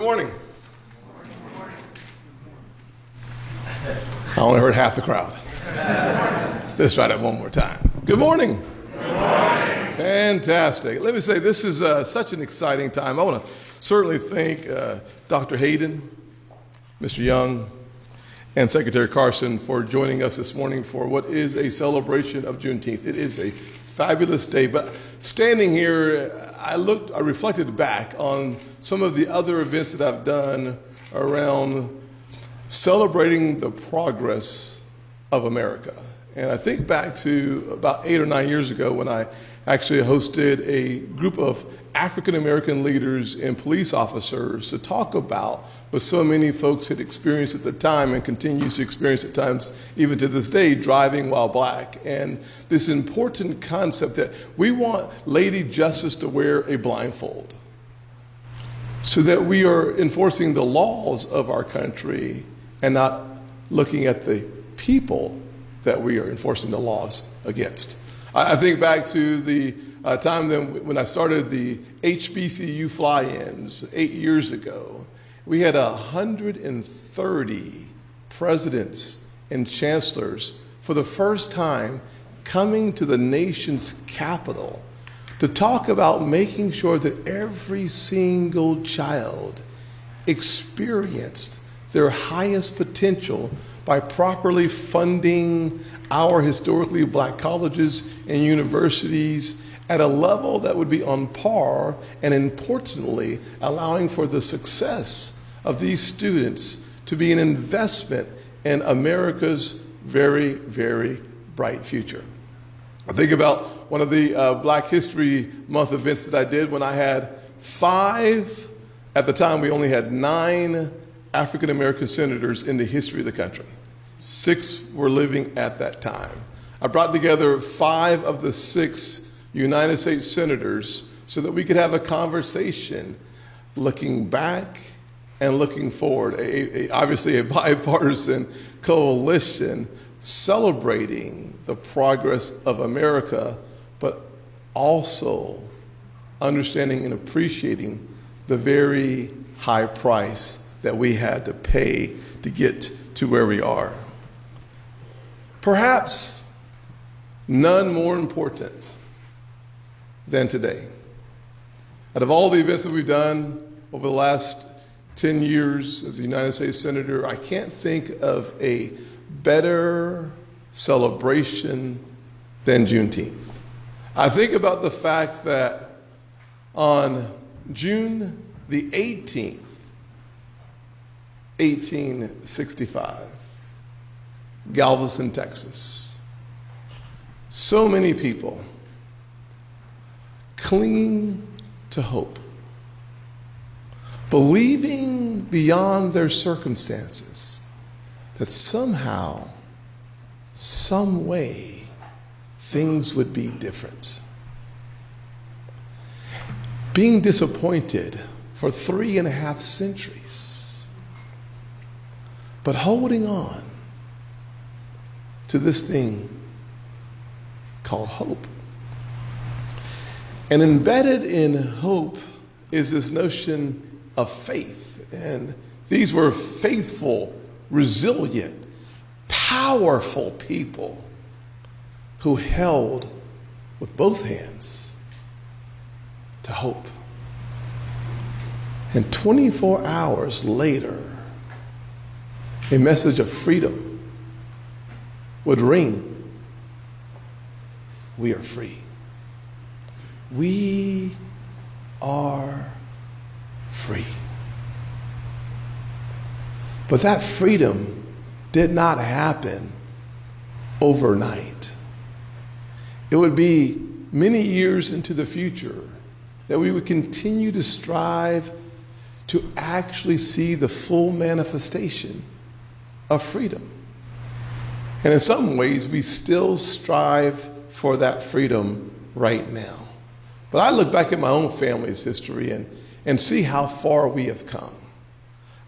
morning. I only heard half the crowd. Let's try that one more time. Good morning. Good morning. Fantastic. Let me say, this is such an exciting time. I want to certainly thank Dr. Hayden, Mr. Young, and Secretary Carson for joining us this morning for what is a celebration of Juneteenth. It is a fabulous day, but standing here, I reflected back on some of the other events that I've done around celebrating the progress of America. And I think back to about 8 or 9 years ago when I actually hosted a group of African American leaders and police officers to talk about what so many folks had experienced at the time and continues to experience at times even to this day, driving while black. And this important concept that we want Lady Justice to wear a blindfold so that we are enforcing the laws of our country and not looking at the people that we are enforcing the laws against. I think back to the time then when I started the HBCU fly-ins 8 years ago. We had 130 presidents and chancellors for the first time coming to the nation's capital to talk about making sure that every single child experienced their highest potential by properly funding our historically black colleges and universities at a level that would be on par, and importantly, allowing for the success of these students to be an investment in America's very, very bright future. I think about one of the Black History Month events that I did when I had 5, at the time we only had 9 African American senators in the history of the country. 6 were living at that time. I brought together 5 of the 6 United States senators so that we could have a conversation looking back and looking forward, obviously a bipartisan coalition celebrating the progress of America, but also understanding and appreciating the very high price that we had to pay to get to where we are. Perhaps none more important than today. Out of all the events that we've done over the last 10 years as a United States Senator, I can't think of a better celebration than Juneteenth. I think about the fact that on June the 18th, 1865, Galveston, Texas, so many people clinging to hope, believing beyond their circumstances that somehow, some way, things would be different. Being disappointed for 3.5 centuries, but holding on to this thing called hope. And embedded in hope is this notion of faith. And these were faithful, resilient, powerful people who held with both hands to hope. And 24 hours later, a message of freedom would ring. We are free. We are free. But that freedom did not happen overnight. It would be many years into the future that we would continue to strive to actually see the full manifestation of freedom. And in some ways, we still strive for that freedom right now. But I look back at my own family's history and see how far we have come.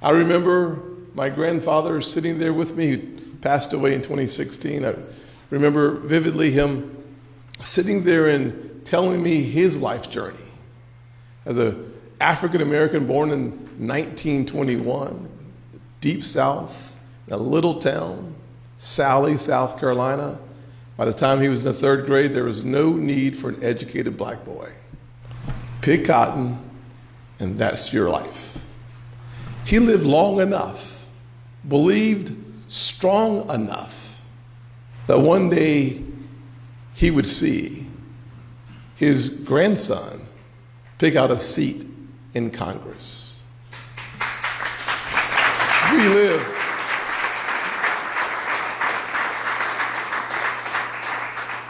I remember my grandfather sitting there with me, who passed away in 2016. I remember vividly him sitting there and telling me his life journey as a African American born in 1921, Deep South, in a little town, Sally, South Carolina. By the time he was in the third grade, there was no need for an educated black boy. Pick cotton, and that's your life. He lived long enough, believed strong enough, that one day he would see his grandson pick out a seat in Congress.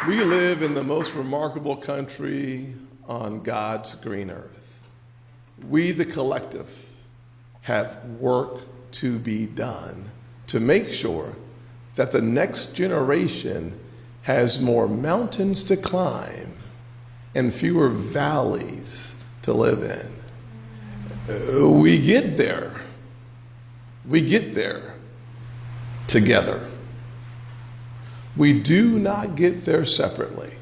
We live in the most remarkable country on God's green earth. We, the collective, have work to be done to make sure that the next generation has more mountains to climb and fewer valleys to live in. We get there. We get there together. We do not get there separately.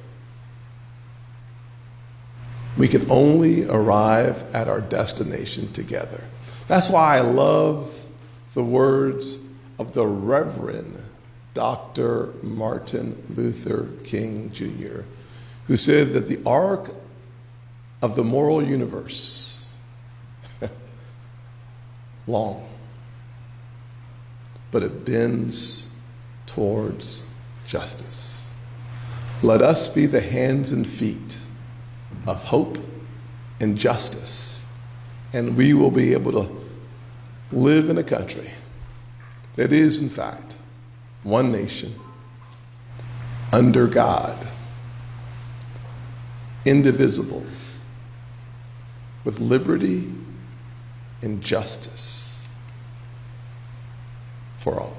We can only arrive at our destination together. That's why I love the words of the Reverend Dr. Martin Luther King Jr., who said that the arc of the moral universe, long, but it bends towards justice. Let us be the hands and feet of hope and justice, and we will be able to live in a country that is, in fact, one nation, under God, indivisible, with liberty and justice for all.